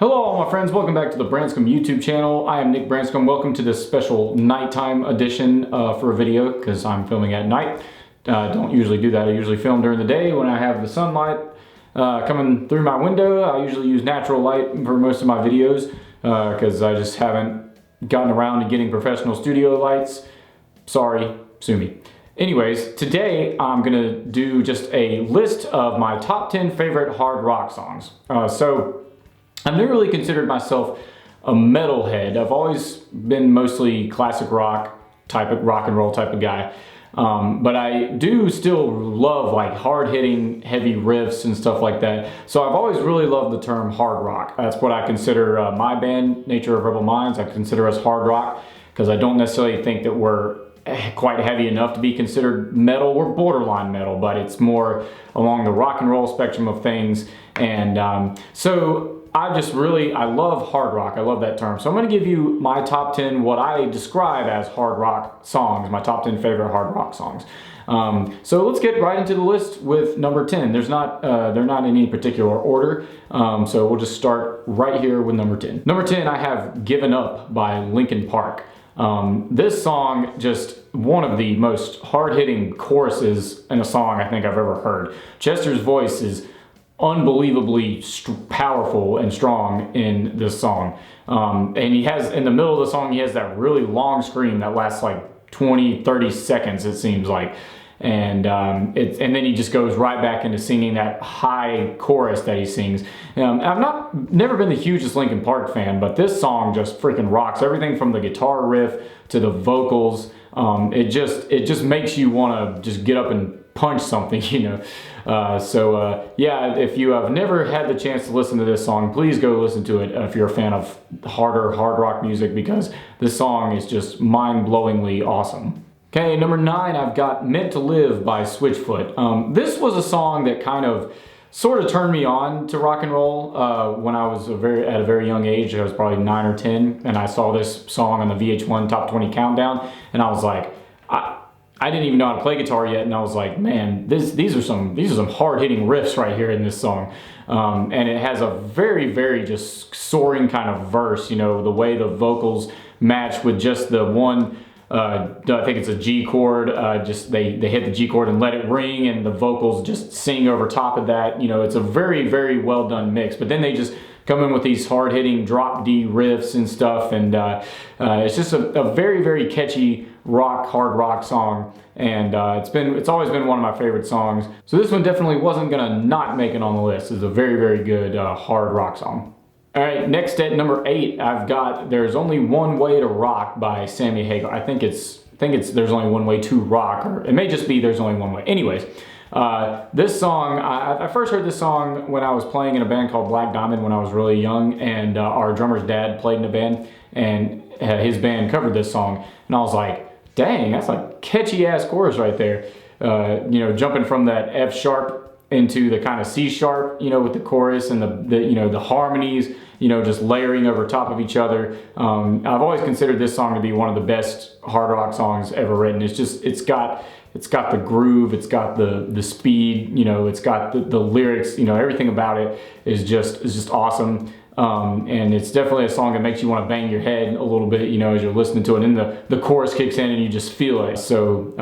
Hello all my friends, welcome back to the Branscombe YouTube channel. I am Nick Branscombe. Welcome to this special nighttime edition for a video because I'm filming at night. Don't usually do that. I usually film during the day when I have the sunlight coming through my window. I usually use natural light for most of my videos because I just haven't gotten around to getting professional studio lights. Sorry, sue me. Anyways, today I'm gonna do just a list of my top 10 favorite hard rock songs. I've never really considered myself a metalhead. I've always been mostly classic rock type of rock and roll type of guy. But I do still love like hard-hitting, heavy riffs and stuff like that. So I've always really loved the term hard rock. That's what I consider my band, Nature of Rebel Minds. I consider us hard rock because I don't necessarily think that we're quite heavy enough to be considered metal. We're borderline metal, but it's more along the rock and roll spectrum of things. And I love hard rock. I love that term. So I'm going to give you my top 10, what I describe as hard rock songs, my top 10 favorite hard rock songs. So let's get right into the list with number 10. They're not in any particular order. So we'll just start right here with number 10. Number 10, I have Given Up by Linkin Park. This song, just one of the most hard-hitting choruses in a song I think I've ever heard. Chester's voice is unbelievably powerful and strong in this song. And he has, in the middle of the song, he has that really long scream that lasts like 20-30 seconds, it seems like. And then he just goes right back into singing that high chorus that he sings. I've never been the hugest Linkin Park fan, but this song just freaking rocks. Everything from the guitar riff to the vocals, it just makes you want to just get up and punch something, you know. Yeah, if you have never had the chance to listen to this song, please go listen to it if you're a fan of harder hard rock music, because this song is just mind-blowingly awesome. Okay, number 9, I've got Meant to Live by Switchfoot. This was a song that kind of sort of turned me on to rock and roll when I was at a very young age. I was probably 9 or 10, and I saw this song on the VH1 Top 20 Countdown, and I was like, I didn't even know how to play guitar yet, and I was like, man, these are some hard-hitting riffs right here in this song. And it has a very, very just soaring kind of verse, you know, the way the vocals match with just the one, I think it's a G chord, just they hit the G chord and let it ring, and the vocals just sing over top of that. You know, it's a very, very well done mix. But then they just come in with these hard-hitting drop D riffs and stuff, and it's just a very, very catchy hard rock song, and it's always been one of my favorite songs. So this one definitely wasn't gonna not make it on the list. It's a very, very good hard rock song. All right, next at number 8, I've got There's Only One Way to Rock by Sammy Hagar. I think it's There's Only One Way to Rock, or it may just be There's Only One Way. Anyways, this song, I first heard this song when I was playing in a band called Black Diamond when I was really young, and our drummer's dad played in a band, and his band covered this song, and I was like, dang, that's a catchy ass chorus right there. You know, jumping from that F sharp into the kind of C sharp, you know, with the chorus and the harmonies, you know, just layering over top of each other. I've always considered this song to be one of the best hard rock songs ever written. It's got the groove, it's got the speed, you know, it's got the lyrics, you know, everything about it is just awesome. And it's definitely a song that makes you want to bang your head a little bit, you know, as you're listening to it, and the chorus kicks in and you just feel it. So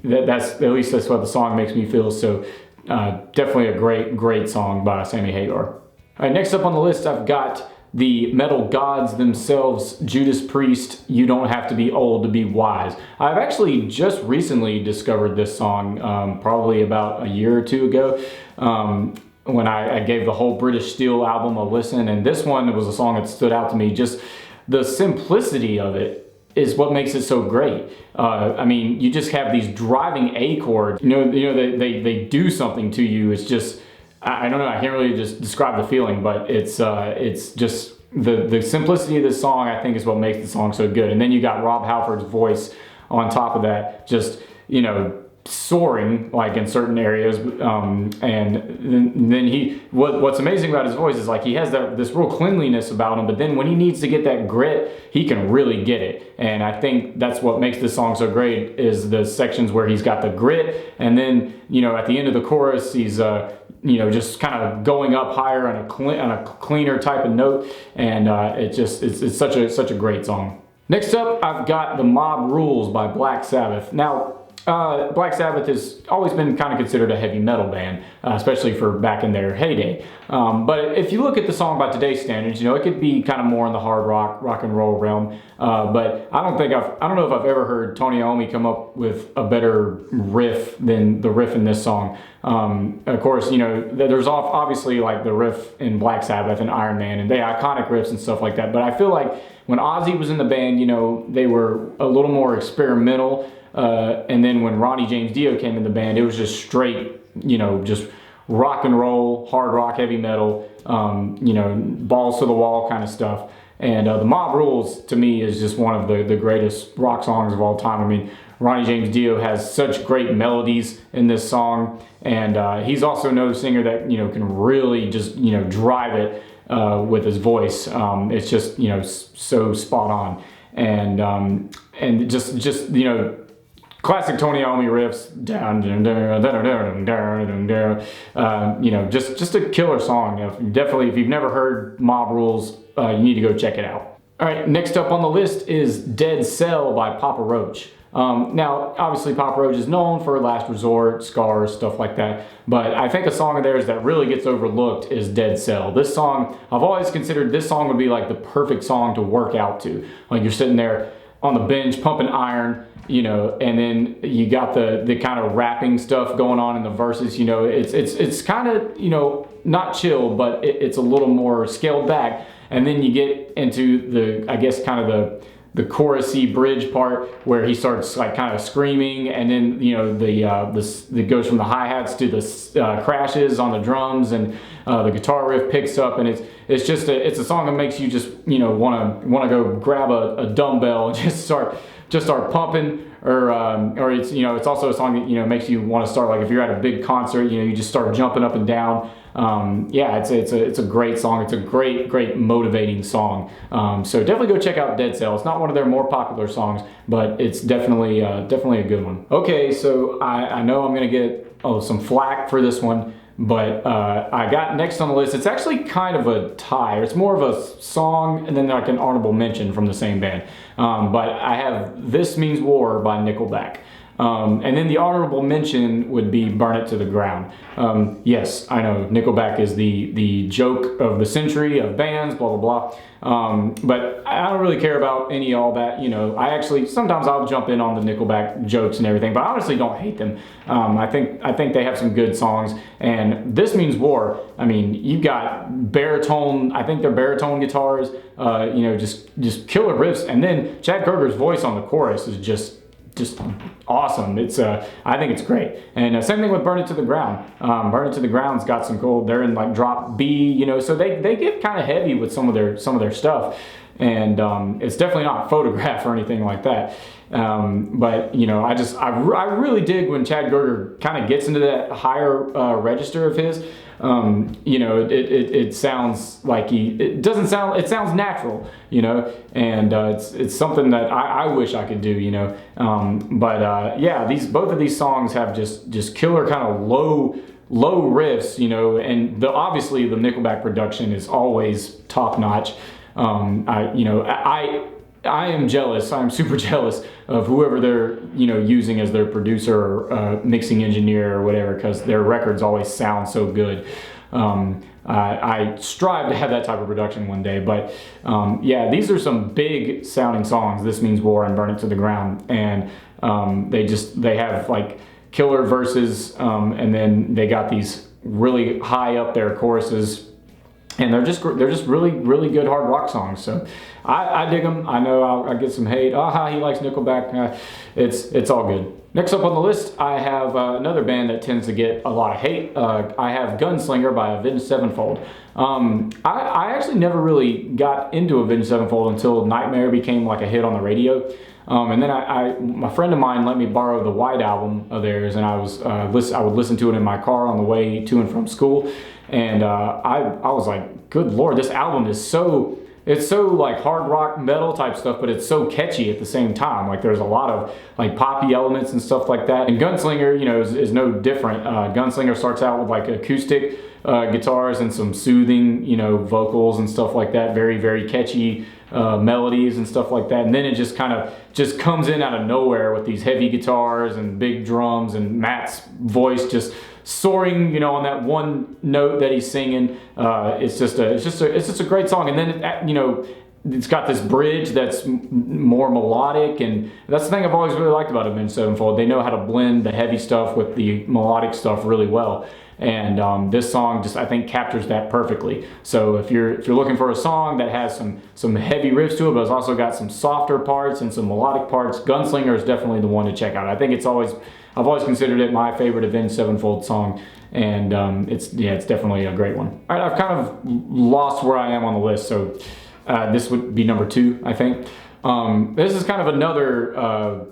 that's at least that's what the song makes me feel. So definitely a great song by Sammy Hagar. All right, next up on the list, I've got the metal gods themselves, Judas Priest, You Don't Have to Be Old to Be Wise. I've actually just recently discovered this song, probably about a year or two ago, when I gave the whole British Steel album a listen, and this one was a song that stood out to me. Just the simplicity of it is what makes it so great. I mean, you just have these driving A chords, you know, they do something to you. It's just, I don't know, I can't really just describe the feeling, but it's just the simplicity of this song, I think, is what makes the song so good. And then you got Rob Halford's voice on top of that, just, you know, soaring like in certain areas, and then what's amazing about his voice is like he has this real cleanliness about him, but then when he needs to get that grit, he can really get it. And I think that's what makes this song so great, is the sections where he's got the grit, and then at the end of the chorus he's just kind of going up higher on a cleaner type of note, and it's such a great song. Next up, I've got The Mob Rules by Black Sabbath. Now, Black Sabbath has always been kind of considered a heavy metal band, especially for back in their heyday. But if you look at the song by today's standards, it could be kind of more in the hard rock and roll realm. But I don't know if I've ever heard Tony Iommi come up with a better riff than the riff in this song. Of course, there's obviously like the riff in Black Sabbath and Iron Man and the iconic riffs and stuff like that. But I feel like when Ozzy was in the band, they were a little more experimental. And then when Ronnie James Dio came in the band, it was just straight, just rock and roll, hard rock, heavy metal, balls to the wall kind of stuff. And The Mob Rules, to me, is just one of the greatest rock songs of all time. I mean, Ronnie James Dio has such great melodies in this song, and he's also no singer that, can really just, drive it with his voice. It's just, so spot on. And just classic Tony Iommi riffs, just a killer song. Definitely, if you've never heard Mob Rules, you need to go check it out. All right, next up on the list is Dead Cell by Papa Roach. Now, obviously, Papa Roach is known for Last Resort, Scars, stuff like that, but I think a song of theirs that really gets overlooked is Dead Cell. This song, I've always considered this song would be like the perfect song to work out to. Like you're sitting there on the bench pumping iron, and then you got the kind of rapping stuff going on in the verses. It's kind of, not chill, but it's a little more scaled back. And then you get into I guess kind of the chorusy bridge part where he starts like kind of screaming, and then it goes from the hi-hats to the crashes on the drums, and the guitar riff picks up, and it's a song that makes you just want to go grab a dumbbell and just start pumping, or it's also a song that makes you want to start, like if you're at a big concert, you just start jumping up and down. It's a great song. It's a great motivating song. So definitely go check out Dead Cell. It's not one of their more popular songs, but it's definitely a good one. Okay, so I know I'm gonna get some flack for this one, but I got next on the list. It's actually kind of a tie. It's more of a song and then like an honorable mention from the same band. But I have This Means War by Nickelback. And then the honorable mention would be Burn It to the Ground. Yes, I know Nickelback is the joke of the century of bands, blah, blah, blah. But I don't really care about all that. I actually, sometimes I'll jump in on the Nickelback jokes and everything, but I honestly don't hate them. I think they have some good songs. And This Means War, I mean, you've got baritone, I think they're baritone guitars, just killer riffs. And then Chad Kroeger's voice on the chorus is just awesome. I think it's great. And same thing with Burn It to the Ground. Burn It to the Ground's got some cool. They're in like drop B, so they get kind of heavy with some of their stuff. And it's definitely not Photograph or anything like that. But I really dig when Chad Kroeger kind of gets into that higher register of his. It sounds like it sounds natural, and it's something that I wish I could do, both of these songs have just killer kind of low riffs, and obviously the Nickelback production is always top notch. I am jealous. I'm super jealous of whoever they're, using as their producer or mixing engineer or whatever, because their records always sound so good. I strive to have that type of production one day, but these are some big sounding songs. This Means War and Burn It to the Ground, and they have like killer verses, and then they got these really high up there choruses. And they're just really good hard rock songs. So I dig them. I know I'll get some hate. He likes Nickelback. It's all good. Next up on the list, I have another band that tends to get a lot of hate. I have Gunslinger by Avenged Sevenfold. I actually never really got into Avenged Sevenfold until Nightmare became like a hit on the radio. And then my friend of mine let me borrow the White album of theirs, and I would listen to it in my car on the way to and from school. And I was like, good Lord, this album is so... It's so like hard rock metal type stuff, but it's so catchy at the same time. Like there's a lot of like poppy elements and stuff like that. And Gunslinger, you know, is no different. Gunslinger starts out with like acoustic guitars and some soothing, you know, vocals and stuff like that. Very, very catchy melodies and stuff like that. And then it just kind of just comes in out of nowhere with these heavy guitars and big drums and Matt's voice just soaring, you know, on that one note that he's singing. It's just a great song. And then you know, it's got this bridge that's more melodic, and that's the thing I've always really liked about Avenged Sevenfold. They know how to blend the heavy stuff with the melodic stuff really well. And this song just, I think, captures that perfectly. So if you're looking for a song that has some heavy riffs to it, but it's also got some softer parts and some melodic parts, Gunslinger is definitely the one to check out. I think I've always considered it my favorite Avenged Sevenfold song, and it's definitely a great one. All right, I've kind of lost where I am on the list, so this would be number 2, I think. This is kind of another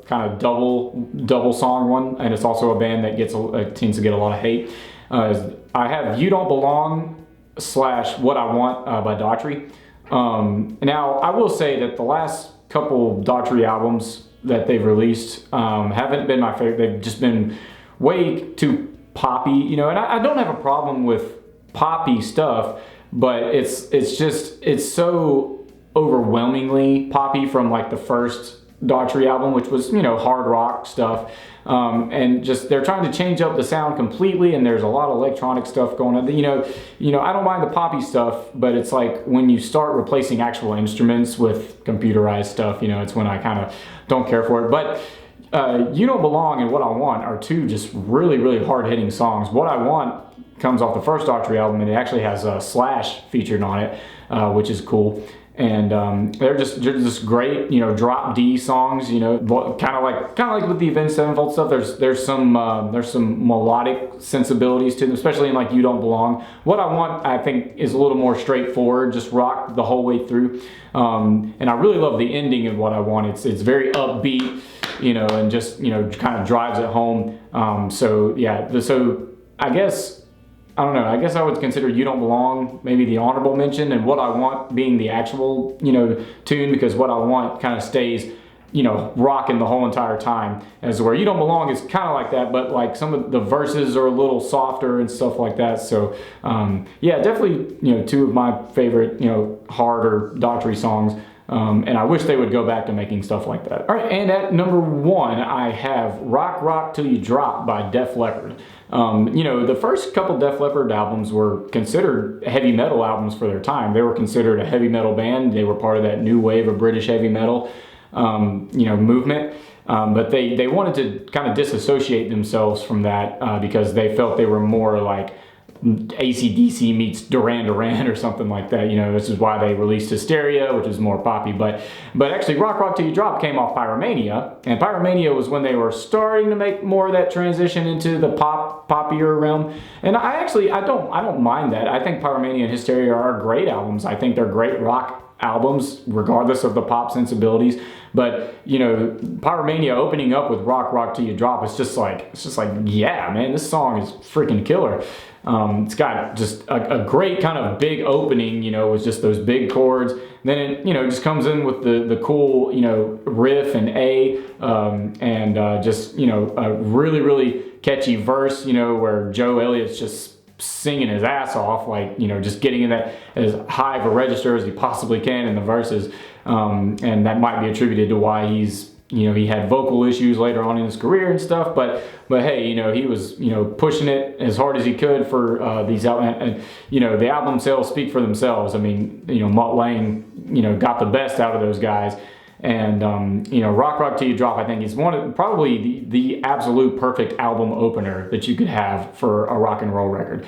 kind of double song one, and it's also a band that tends to get a lot of hate. I have You Don't Belong / What I Want by Daughtry. Now, I will say that the last couple Daughtry albums that they've released haven't been my favorite. They've just been way too poppy, you know, and I don't have a problem with poppy stuff, but it's so overwhelmingly poppy from like the first Daughtry album, which was, you know, hard rock stuff, and just they're trying to change up the sound completely, and there's a lot of electronic stuff going on. You know, I don't mind the poppy stuff, but it's like when you start replacing actual instruments with computerized stuff, you know, it's when I kind of don't care for it. But You Don't Belong and What I Want are two just really, really hard-hitting songs. What I Want comes off the first Daughtry album, and it actually has Slash featured on it, which is cool. And they're just great, you know, drop D songs, you know, kind of like with the Avenged Sevenfold stuff. There's some melodic sensibilities to them, especially in like You Don't Belong. What I Want, I think, is a little more straightforward, just rock the whole way through. And I really love the ending of What I Want. It's very upbeat, you know, and just, you know, kind of drives it home. So yeah, so I guess, I don't know, I guess I would consider You Don't Belong maybe the honorable mention, and What I Want being the actual, you know, tune, because What I Want kind of stays, you know, rocking the whole entire time, as where You Don't Belong is kind of like that, but like some of the verses are a little softer and stuff like that. So yeah, definitely, you know, two of my favorite, you know, harder Daughtry songs. And I wish they would go back to making stuff like that. All right, and at number 1, I have Rock Rock Till You Drop by Def Leppard. You know, the first couple Def Leppard albums were considered heavy metal albums for their time. They were considered a heavy metal band. They were part of that new wave of British heavy metal, you know, movement. But they wanted to kind of disassociate themselves from that because they felt they were more like AC/DC meets Duran Duran or something like that. You know, this is why they released Hysteria, which is more poppy. But actually, Rock Rock Till You Drop came off Pyromania, and Pyromania was when they were starting to make more of that transition into the poppier realm. And I don't mind that. I think Pyromania and Hysteria are great albums. I think they're great rock albums, regardless of the pop sensibilities. But you know, Pyromania opening up with Rock Rock Till You Drop, it's just like, yeah, man, this song is freaking killer. It's got just a great kind of big opening, you know, with just those big chords. And then it, you know, just comes in with the cool, you know, riff and just, you know, a really, really catchy verse, you know, where Joe Elliott's just singing his ass off, like, you know, just getting in that as high of a register as he possibly can in the verses. And that might be attributed to why he's, you know, he had vocal issues later on in his career and stuff, but hey, you know, he was, you know, pushing it as hard as he could for these albums, and you know, the album sales speak for themselves. I mean, you know, Mutt Lange, you know, got the best out of those guys, and you know, Rock Rock Till You Drop, I think, is probably the absolute perfect album opener that you could have for a rock and roll record.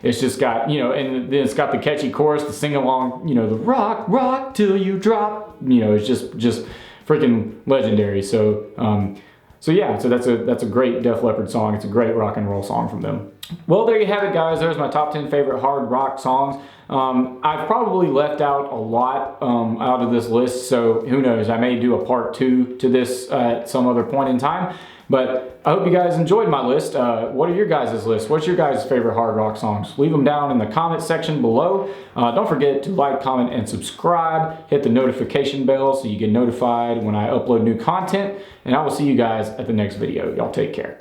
It's just got, you know, and then it's got the catchy chorus, the sing along, you know, the rock rock till you drop, you know, it's just freaking legendary. So So yeah, so that's a great Def Leppard song. It's a great rock and roll song from them. Well, there you have it, guys. There's my top 10 favorite hard rock songs. I've probably left out a lot out of this list, so who knows? I may do a part 2 to this at some other point in time. But I hope you guys enjoyed my list. What are your guys' lists? What's your guys' favorite hard rock songs? Leave them down in the comment section below. Don't forget to like, comment, and subscribe. Hit the notification bell so you get notified when I upload new content. And I will see you guys at the next video. Y'all take care.